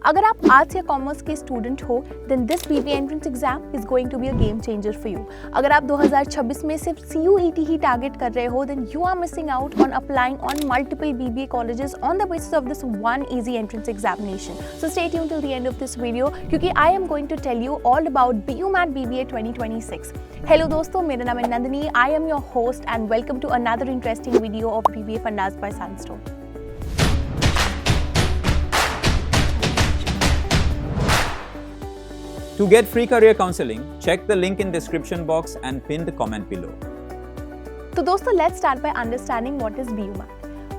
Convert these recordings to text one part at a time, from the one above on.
अगर आप आर्ट्स या कॉमर्स के स्टूडेंट हो then this BBA entrance exam is going to be a game changer for you. अगर आप 2026 में सिर्फ CUET ही टारगेट कर रहे हो then you are missing out on applying on multiple BBA colleges on the basis of this one easy entrance examination. So stay tuned till the end of this video क्योंकि I am going to tell you all about BUMAT BBA 2026। Hello दोस्तों, मेरा नाम है Nandini. I am your host and welcome to another interesting video of BBA Fundas by Sunstone। To get free career counseling, check the link in description box and pin the comment below. तो दोस्तों let's start by understanding what is BUMAT।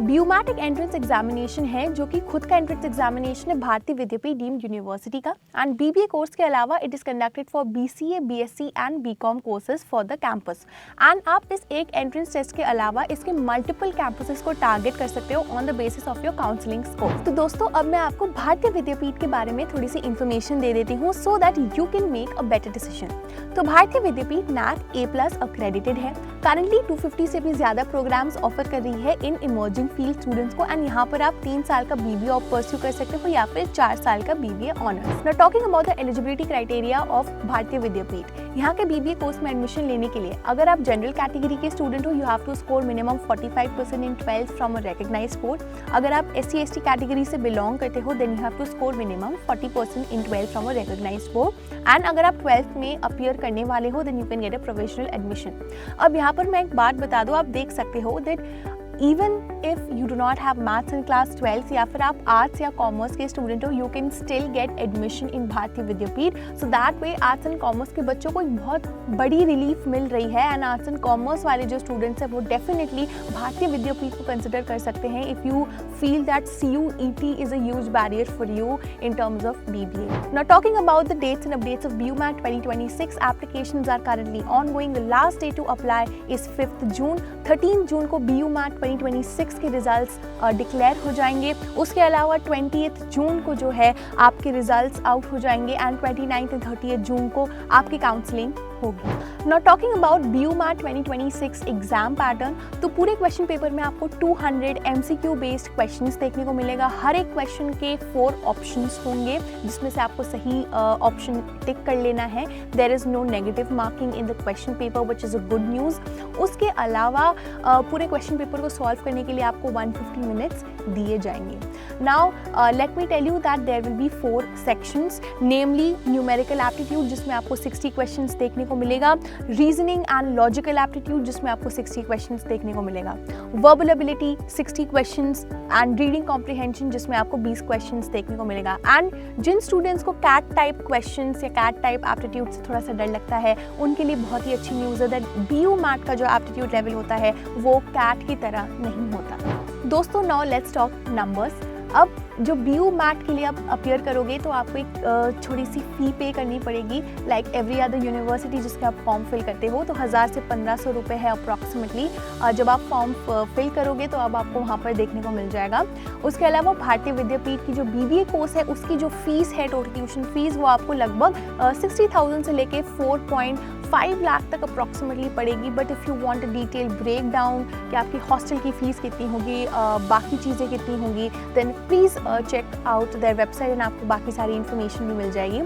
BUMAT एक entrance examination है जो कि खुद का entrance examination है भारतीय विद्यापीठ डीम्ड यूनिवर्सिटी का। एंड BBA कोर्स के अलावा it is conducted for BCA, BSc and BCom courses for the campus. And आप इस एक एंट्रेंस टेस्ट के अलावा इसके मल्टीपल कैंपसेस को टारगेट कर सकते हो on the basis of your counselling score. तो दोस्तों अब मैं आपको भारतीय विद्यापीठ के बारे में थोड़ी सी इन्फॉर्मेशन दे देती हूँ so that you can make a better decision. तो भारतीय विद्यापीठ NAAC A+ अक्रेडिटेड है। करंटली 250 से भी ज्यादा प्रोग्राम्स ऑफर कर रही है इन इमर्जिंग फील्ड स्टूडेंट्स को। एंड यहाँ पर आप 3 साल का BBA आप परस्यू कर सकते हो या फिर 4 साल का BBA honours. Now talking about the eligibility criteria of भारतीय विद्यापीठ, यहाँ के BBA कोर्स में एडमिशन लेने के लिए अगर आप जनरल कैटेगरी के स्टूडेंट हो you have to score minimum 45% in 12th from a recognised board. अगर आप SC/ST कैटेगरी से बिलोंग करते हो then you have to score minimum 40% in 12th from a recognised board. And अगर आप 12th में अपीयर करने वाले हो then you can get a provisional admission. अब यहाँ पर मैं एक बात बता दूं, आप देख सकते हो that even if you do not have maths in class 12th या फिर आप आर्ट्स या कॉमर्स के स्टूडेंट हो you can still get admission in भारतीय विद्यापीठ। so that way arts and commerce के बच्चों को एक बहुत बड़ी रिलीफ मिल रही है। एंड आर्ट्स एंड कॉमर्स वाले जो स्टूडेंट्स हैं वो डेफिनेटली भारतीय विद्यापीठ को कंसिडर कर सकते हैं if you feel that CUET is a huge barrier for you in terms of BBA. Now talking about the dates and updates of BUMAT 2026, applications are currently ongoing. The last day to apply is 5th June। 13 जून को BUMAT 2026 के results declare हो जाएंगे। उसके अलावा 20th जून को जो है आपके रिजल्ट्स आउट हो जाएंगे एंड 29th एंड 30th जून को आपकी काउंसलिंग होगी। Now talking about BUMAT 2026 exam pattern, तो पूरे क्वेश्चन पेपर में आपको 200 MCQ बेस्ड क्वेश्चंस देखने को मिलेगा। हर एक क्वेश्चन के 4 ऑप्शंस होंगे जिसमें से आपको सही ऑप्शन टिक कर लेना है। There is no negative marking in the question paper which is a good news. उसके अलावा पूरे क्वेश्चन पेपर को सॉल्व करने के लिए आपको 150 मिनट्स दिए जाएंगे। Now let me tell you that there will be 4 sections, namely numerical aptitude जिसमें आपको 60 क्वेश्चंस देखने को मिलेगा, रीजनिंग एंड लॉजिकल एप्टीट्यूड जिसमें आपको 60 क्वेश्चंस देखने को मिलेगा, verbal ability 60 questions and reading comprehension जिसमें आपको 20 क्वेश्चंस देखने को मिलेगा। एंड जिन स्टूडेंट्स को कैट टाइप क्वेश्चंस या कैट टाइप एप्टीट्यूड से थोड़ा सा डर लगता है उनके लिए बहुत ही अच्छी न्यूज़ है दैट BUMAT का जो एप्टीट्यूड लेवल होता है वो कैट की तरह नहीं होता। दोस्तों नाउ लेट्स टॉक नंबर्स। अब जो BUMAT के लिए आप अपीयर करोगे तो आपको एक छोटी सी फ़ी पे करनी पड़ेगी लाइक एवरी अदर यूनिवर्सिटी जिसके आप फॉर्म फिल करते हो। तो 1000 से 1500 रुपये है अप्रॉक्सीमेटली जब आप फॉर्म फिल करोगे तो अब आपको वहाँ पर देखने को मिल जाएगा। उसके अलावा भारतीय विद्यापीठ की जो BBA कोर्स है उसकी जो फीस है टोटल ट्यूशन फीस वो आपको लगभग 60,000 से लेके 4.5 लाख तक अप्रॉक्सीमेटली पड़ेगी। But if you want a detail break down कि आपकी हॉस्टल की फ़ीस कितनी होगी, बाकी चीज़ें कितनी होंगी, then please check out their website and आपको बाकी सारी इन्फॉर्मेशन भी मिल जाएगी।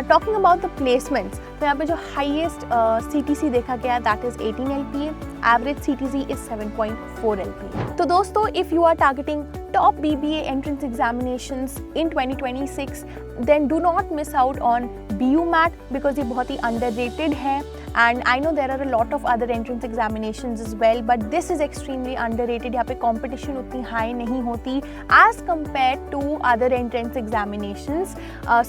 टॉकिंग अबाउट द प्लेसमेंट्स, तो यहाँ पे जो हाईएस्ट CTC देखा गया that is 18 LPA, average CTC is 7.4 LPA। तो दोस्तों if you are targeting top BBA entrance examinations in 2026 then do not miss out on BUMAT because ये बहुत ही underrated है। And I know there are a lot of other entrance examinations as well but this is extremely underrated। यहाँ पे competition उतनी high नहीं होती as compared to other entrance examinations।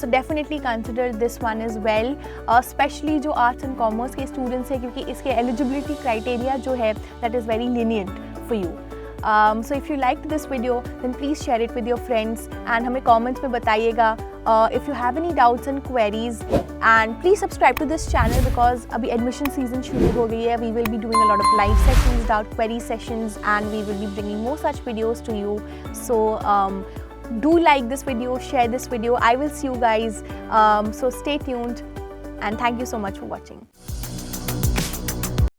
So definitely consider this one as well, especially जो arts and commerce के students हैं क्योंकि इसके eligibility criteria जो है that is very lenient for you। So if you liked this video then please share it with your friends and हमें comments में बताइएगा if you have any doubts and queries and please subscribe to this channel because अभी admission season शुरू हो गई है। We will be doing a lot of live sessions, doubt query sessions and we will be bringing more such videos to you. So do like this video, share this video. I will see you guys. So stay tuned and thank you so much for watching.